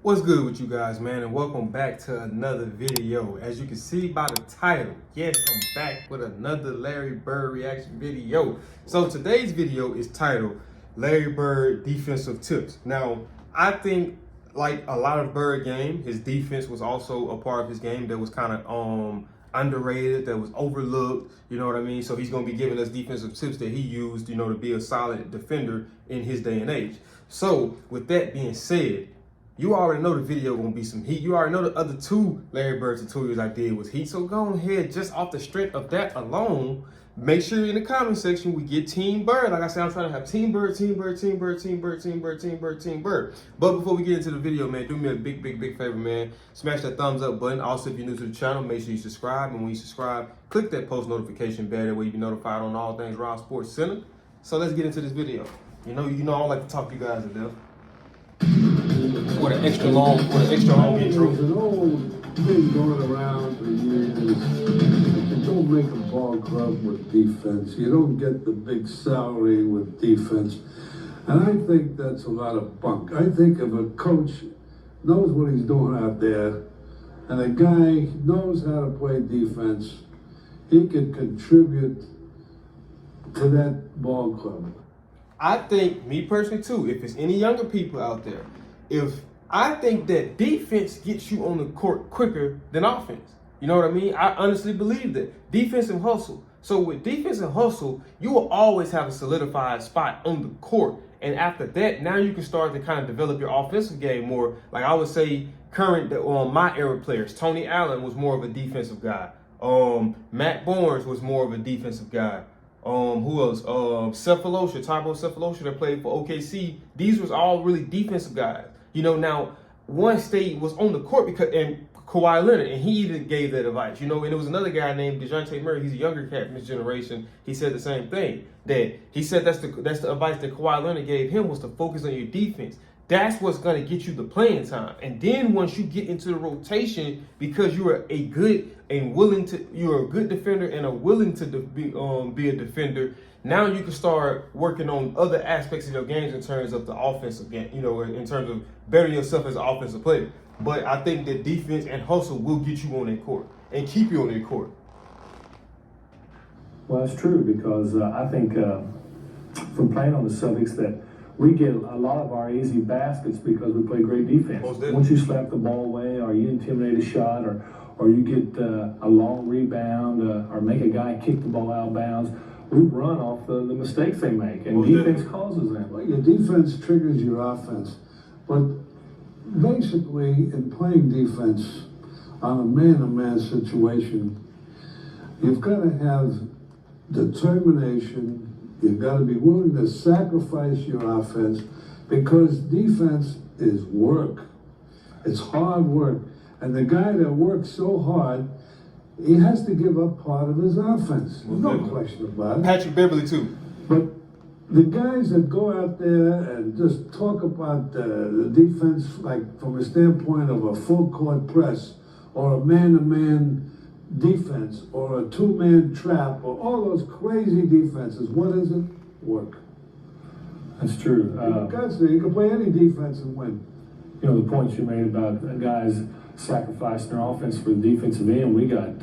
What's good with you guys, man, and welcome back to another video. As you can see by the title, yes, I'm back with another Larry Bird reaction video. So today's video is titled Larry Bird Defensive Tips. Now, I think like a lot of Bird game, his defense was also a part of his game that was kind of underrated, that was overlooked, you know what I mean? So he's going to be giving us defensive tips that he used, you know, to be a solid defender in his day and age. So with that being said, you already know the video gonna be some heat. You already know the other two Larry Bird tutorials I did was heat. So go ahead, just off the strength of that alone, make sure in the comment section we get Team Bird. Like I said, I'm trying to have Team Bird, Team Bird, Team Bird, Team Bird, Team Bird, Team Bird, Team Bird. But before we get into the video, man, do me a big favor, man. Smash that thumbs up button. Also, if you're new to the channel, make sure you subscribe. And when you subscribe, click that post notification bell. That way you be notified on all things Raw Sports Center. So let's get into this video. You know, I don't like to talk to you guys to death. For the extra long intro. There's an old thing going around for years. You don't make a ball club with defense. You don't get the big salary with defense. And I think that's a lot of bunk. I think if a coach knows what he's doing out there, and a guy knows how to play defense, he can contribute to that ball club. I think, me personally too, if it's any younger people out there, I think that defense gets you on the court quicker than offense. You know what I mean? I honestly believe that. Defense and hustle. So with defense and hustle, you will always have a solidified spot on the court. And after that, now you can start to kind of develop your offensive game more. Like I would say current, my era players, Tony Allen was more of a defensive guy. Matt Barnes was more of a defensive guy. Who else? Tybo Cephalosha that played for OKC. These was all really defensive guys. You know, now one state was on the court and Kawhi Leonard, and he even gave that advice. You know, and there was another guy named DeJounte Murray. He's a younger cat from his generation. He said the same thing. That he said that's the advice that Kawhi Leonard gave him was to focus on your defense. That's what's going to get you the playing time. And then once you get into the rotation, because you're a good and willing to, you're a good defender and are willing to be a defender, now you can start working on other aspects of your games in terms of the offensive game, you know, in terms of bettering yourself as an offensive player. But I think that defense and hustle will get you on that court and keep you on that court. Well, that's true because I think from playing on the Celtics that we get a lot of our easy baskets because we play great defense. Once you slap the ball away or you intimidate a shot or you get a long rebound or make a guy kick the ball out of bounds, we run off the mistakes they make, and defense causes them. Well, your defense triggers your offense. But basically, in playing defense on a man-to-man situation, you've got to have determination. You've got to be willing to sacrifice your offense because defense is work. It's hard work. And the guy that works so hard, he has to give up part of his offense. No question about it. Patrick Beverly too. But the guys that go out there and just talk about the defense, like from a standpoint of a full court press or a man-to-man defense or a two-man trap or all those crazy defenses, what is it? Work. That's true. You can play any defense and win. You know, the points you made about guys sacrificing their offense for the defensive end, we got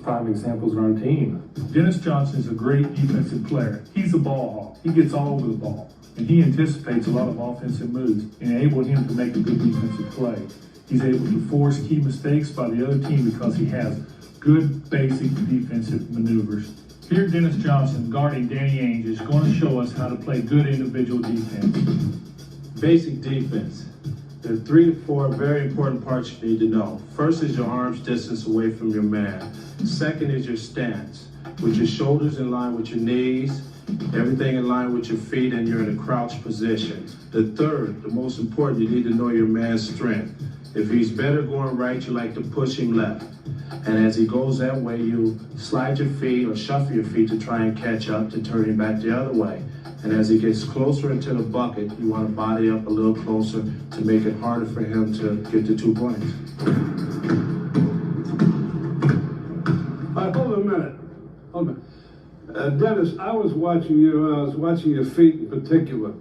prime examples on our team. Dennis Johnson is a great defensive player. He's a ball hawk. He gets all over the ball, and he anticipates a lot of offensive moves, enabling him to make a good defensive play. He's able to force key mistakes by the other team because he has good basic defensive maneuvers. Here, Dennis Johnson, guarding Danny Ainge, is going to show us how to play good individual defense. Basic defense. There are 3 to 4 very important parts you need to know. First is your arms distance away from your man. Second is your stance, with your shoulders in line with your knees, everything in line with your feet, and you're in a crouched position. The third, the most important, you need to know your man's strength. If he's better going right, you like to push him left. And as he goes that way, you slide your feet or shuffle your feet to try and catch up to turn him back the other way. And as he gets closer into the bucket, you want to body up a little closer to make it harder for him to get the 2 points. Hold a minute. Hold a minute. Dennis, I was watching you. I was watching your feet in particular.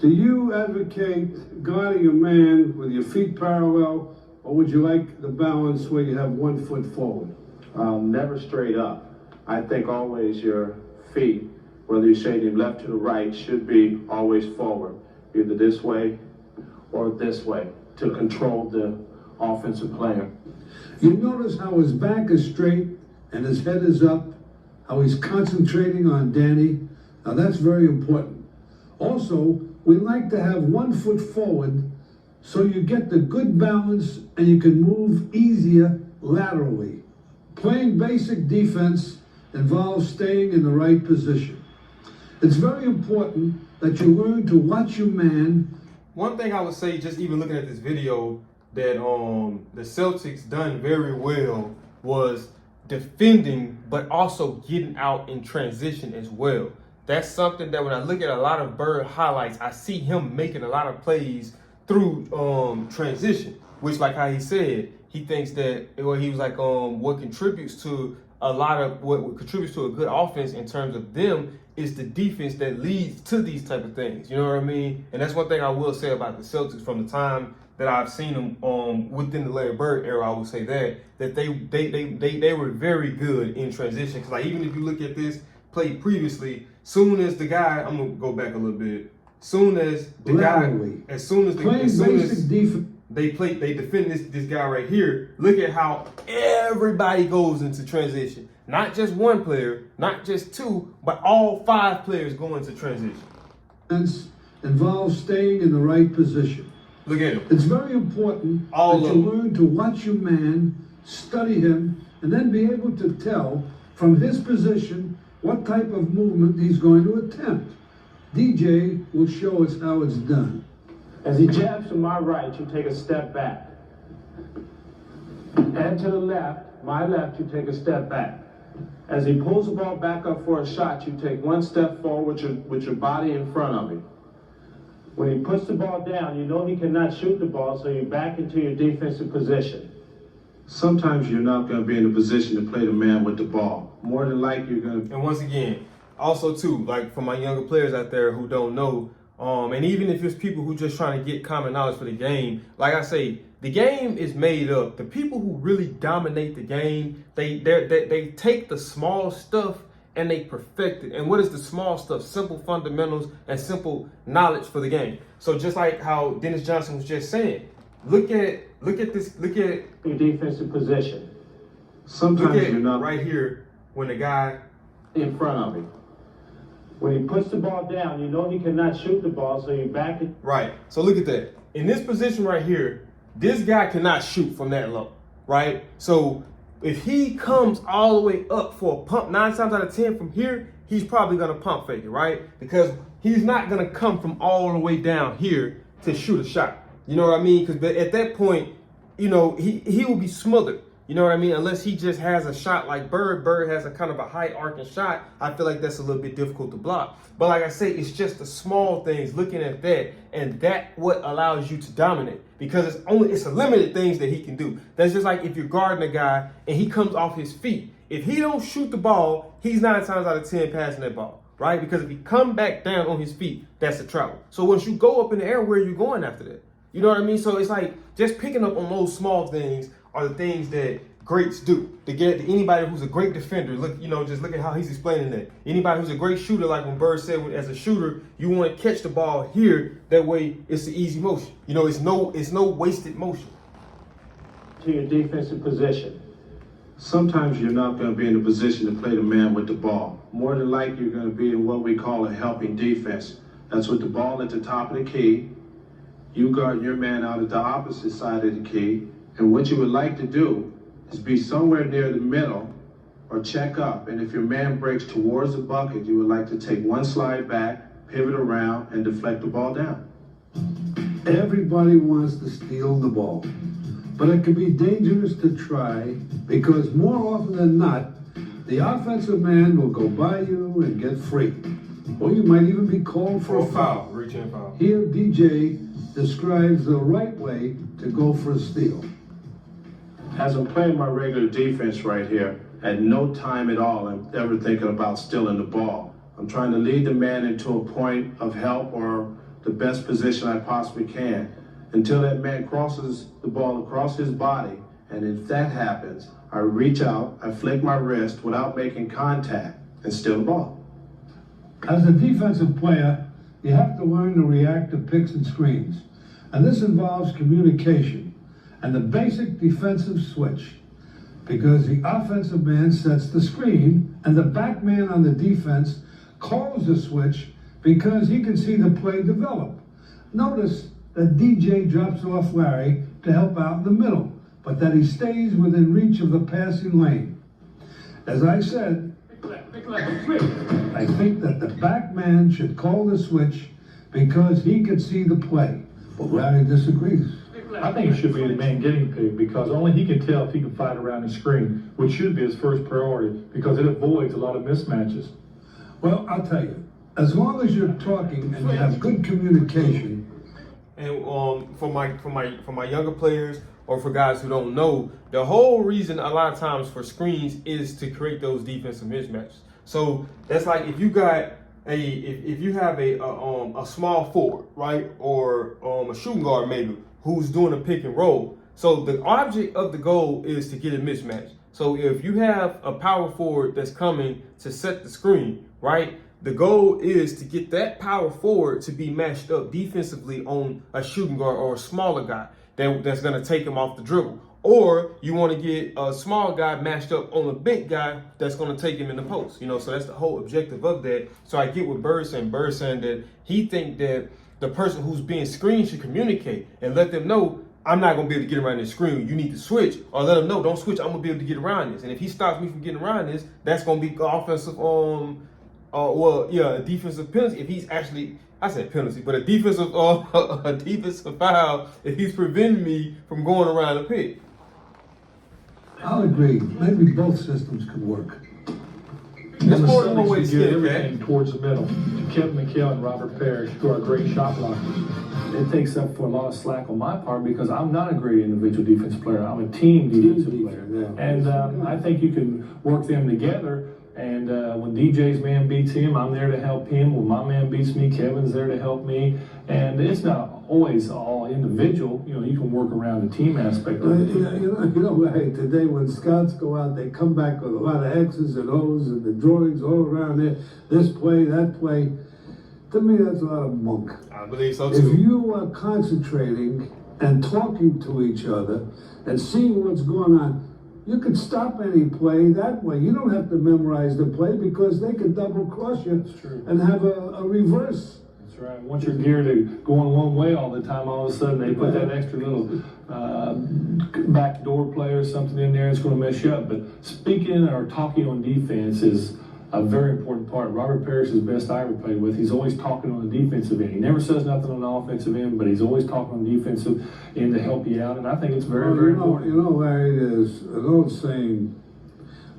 Do you advocate guarding a man with your feet parallel, or would you like the balance where you have 1 foot forward? Never straight up. I think always your feet, whether you're shading left to the right, should be always forward, either this way or this way, to control the offensive player. You notice how his back is straight and his head is up, how he's concentrating on Danny. Now that's very important. Also, we like to have 1 foot forward so you get the good balance and you can move easier laterally. Playing basic defense involves staying in the right position. It's very important that you learn to watch your man. One thing I would say, just even looking at this video, that the Celtics done very well was defending, but also getting out in transition as well. That's something that when I look at a lot of Bird highlights, I see him making a lot of plays through transition, which, like how he said, he thinks that, well, he was like, what contributes to what contributes to a good offense in terms of them is the defense that leads to these type of things. You know what I mean? And that's one thing I will say about the Celtics from the time that I've seen them within the Larry Bird era. I would say that they were very good in transition. Because like even if you look at this play previously, soon as the guy, I'm gonna go back a little bit. They defend this guy right here. Look at how everybody goes into transition. Not just one player, not just two, but all 5 players go into transition. Involves staying in the right position. Look at him. It's very important that you learn to watch your man, study him, and then be able to tell from his position what type of movement he's going to attempt. DJ will show us how it's done. As he jabs to my right, you take a step back. And to the left, my left, you take a step back. As he pulls the ball back up for a shot, you take 1 step forward with your body in front of him. When he puts the ball down, you know he cannot shoot the ball, so you back into your defensive position. Sometimes you're not going to be in a position to play the man with the ball. More than likely, you're going to... And once again, also too, like for my younger players out there who don't know, and even if it's people who just trying to get common knowledge for the game, like I say, the game is made up. The people who really dominate the game, they take the small stuff and they perfect it. And what is the small stuff? Simple fundamentals and simple knowledge for the game. So just like how Dennis Johnson was just saying, look at your defensive position. Sometimes you're not right here when the guy in front of him. When he puts the ball down, you know he cannot shoot the ball, so you back it. Right. So look at that. In this position right here, this guy cannot shoot from that low, right? So if he comes all the way up for a pump 9 times out of 10 from here, he's probably going to pump fake it, right? Because he's not going to come from all the way down here to shoot a shot. You know what I mean? Because at that point, you know, he will be smothered. You know what I mean? Unless he just has a shot like Bird. Bird has a kind of a high arcing shot. I feel like that's a little bit difficult to block. But like I say, it's just the small things, looking at that, and that what allows you to dominate. Because it's a limited things that he can do. That's just like if you're guarding a guy and he comes off his feet. If he don't shoot the ball, he's 9 times out of 10 passing that ball, right? Because if he come back down on his feet, that's a travel. So once you go up in the air, where are you going after that? You know what I mean? So it's like just picking up on those small things are the things that greats do. To get anybody who's a great defender, just look at how he's explaining that. Anybody who's a great shooter, like when Bird said, as a shooter, you want to catch the ball here. That way, it's an easy motion. You know, it's no wasted motion. To your defensive position. Sometimes you're not going to be in a position to play the man with the ball. More than likely, you're going to be in what we call a helping defense. That's with the ball at the top of the key. You guard your man out at the opposite side of the key. And what you would like to do is be somewhere near the middle or check up. And if your man breaks towards the bucket, you would like to take 1 slide back, pivot around, and deflect the ball down. Everybody wants to steal the ball, but it can be dangerous to try because more often than not, the offensive man will go by you and get free. Or you might even be called for a foul. Reach-in foul. Here, DJ describes the right way to go for a steal. As I'm playing my regular defense right here, at no time at all I'm ever thinking about stealing the ball. I'm trying to lead the man into a point of help or the best position I possibly can until that man crosses the ball across his body. And if that happens, I reach out, I flick my wrist without making contact and steal the ball. As a defensive player, you have to learn to react to picks and screens. And this involves communication and the basic defensive switch. Because the offensive man sets the screen and the back man on the defense calls the switch because he can see the play develop. Notice that DJ drops off Larry to help out in the middle, but that he stays within reach of the passing lane. As I said, I think that the back man should call the switch because he can see the play. But Larry disagrees. I think it should be the man getting picked because only he can tell if he can fight around the screen, which should be his first priority because it avoids a lot of mismatches. Well, I'll tell you, as long as you're talking and you have good communication. And for my younger players or for guys who don't know, the whole reason a lot of times for screens is to create those defensive mismatches. So that's like if you got if you have a small forward, right, or a shooting guard maybe who's doing a pick and roll. So the object of the goal is to get a mismatch. So if you have a power forward that's coming to set the screen, right, the goal is to get that power forward to be matched up defensively on a shooting guard or a smaller guy that's going to take him off the dribble. Or you want to get a small guy matched up on a big guy that's going to take him in the post. You know, so that's the whole objective of that. So I get what Bird's saying. Bird's saying that he think that the person who's being screened should communicate and let them know, I'm not going to be able to get around this screen. You need to switch, or let them know, don't switch. I'm going to be able to get around this. And if he stops me from getting around this, that's going to be offensive, a defensive penalty. If he's actually, I said penalty, but a defensive foul if he's preventing me from going around the pick. I'll agree. Maybe both systems could work. That's more than one Celtics way to can skin get it, everything towards the middle. Kevin McHale and Robert Parrish, who are great shot blockers. It takes up for a lot of slack on my part because I'm not a great individual defensive player. I'm a team defensive player. Yeah. And I think you can work them together. And when DJ's man beats him, I'm there to help him. When my man beats me, Kevin's there to help me. And it's not always all individual. You know, you can work around the team aspect of it. Hey, today when scouts go out, they come back with a lot of X's and O's and the drawings all around there. This play, that play. To me, that's a lot of munk. I believe so If too. you are concentrating and talking to each other and seeing what's going on, you could stop any play that way. You don't have to memorize the play because they could double cross you and have a reverse. That's right. Once you're geared to going one way all the time, all of a sudden they put that extra little backdoor play or something in there. It's going to mess you up. But speaking or talking on defense is a very important part. Robert Parrish is the best I ever played with. He's always talking on the defensive end. He never says nothing on the offensive end, but he's always talking on the defensive end to help you out. And I think it's very, very important. You know, Larry, there's an old saying,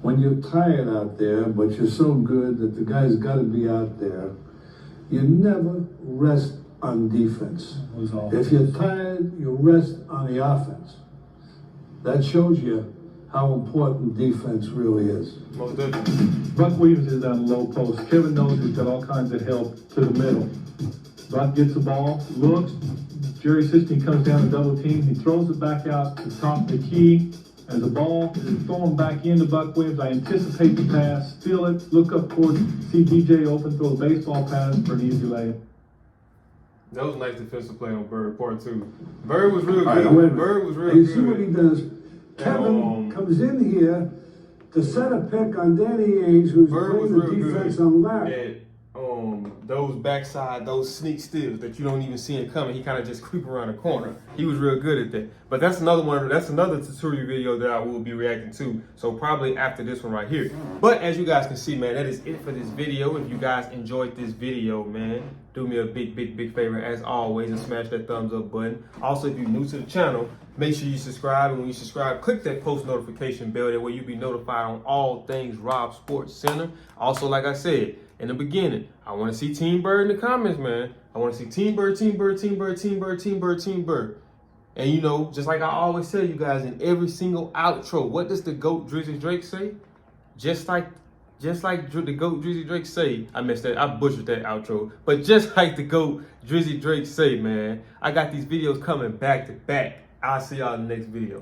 when you're tired out there, but you're so good that the guy's got to be out there, you never rest on defense. If you're tired, you rest on the offense. That shows you how important defense really is. Most definitely. Buck Williams is on the low post. Kevin knows he's got all kinds of help to the middle. Buck gets the ball, looks. Jerry Sistine comes down to double team. He throws it back out to the top of the key. As the ball is thrown back into Buck Williams, I anticipate the pass, steal it, look up towards, see DJ open, throw a baseball pass for an easy layup. That was a nice defensive play on Bird, part two. Bird was real Right, good. Bird was real You good. see what he does? Kevin comes in here to set a pick on Danny Ainge, who's Bird was playing the real defense good on Larry. at those backside, those sneak steals that you don't even see him coming. He kind of just creep around the corner. He was real good at that. But that's another one. That's another tutorial video that I will be reacting to. So probably after this one right here. But as you guys can see, man, that is it for this video. If you guys enjoyed this video, man, do me a big favor as always and smash that thumbs up button. Also, if you're new to the channel, make sure you subscribe. And when you subscribe, click that post notification bell. That way you'll be notified on all things Rob Sports Center. Also, like I said in the beginning, I want to see Team Bird in the comments, man. I want to see Team Bird, Team Bird, Team Bird, Team Bird, Team Bird, Team Bird. And you know, just like I always tell you guys in every single outro, what does the GOAT Drizzy Drake say? Just like just like the GOAT Drizzy Drake say, I missed that, I butchered that outro, but just like the GOAT Drizzy Drake say, man, I got these videos coming back to back. I'll see y'all in the next video.